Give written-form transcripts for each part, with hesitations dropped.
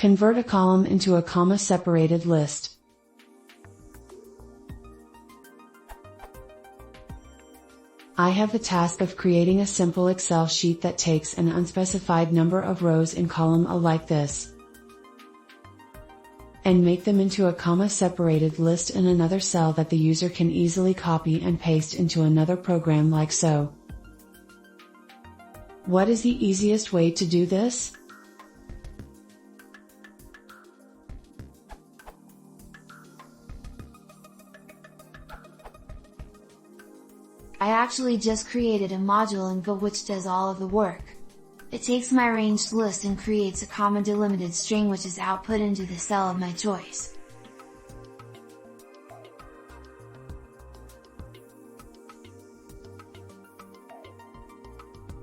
Convert a column into a comma-separated list. I have the task of creating a simple Excel sheet that takes an unspecified number of rows in column A like this, and make them into a comma-separated list in another cell that the user can easily copy and paste into another program like so. What is the easiest way to do this? I actually just created a module in Go which does all of the work. It takes my arranged list and creates a comma delimited string which is output into the cell of my choice.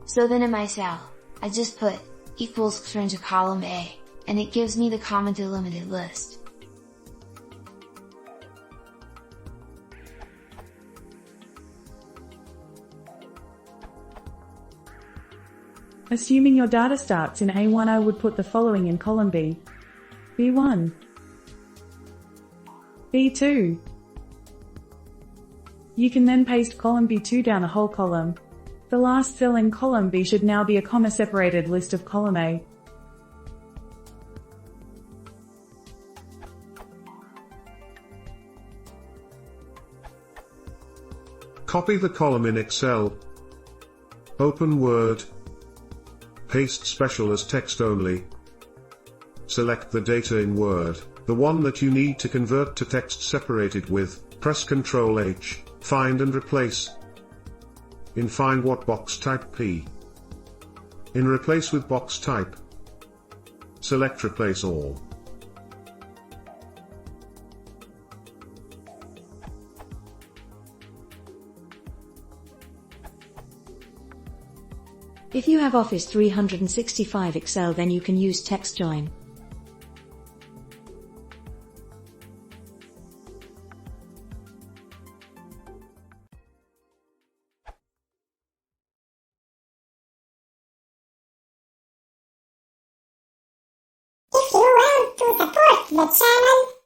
So then in my cell, I just put equals into column A, and it gives me the comma delimited list. Assuming your data starts in A1, I would put the following in column B. B1, B2. You can then paste column B2 down the whole column. The last cell in column B should now be a comma-separated list of column A. Copy the column in Excel. Open Word. Paste special as text only. Select the data in Word, the one that you need to convert to text separated with, press Ctrl H, find and replace. In Find What box type P. In Replace with box type, select Replace All. If you have Office 365 Excel, then you can use text join. If you want to support the channel,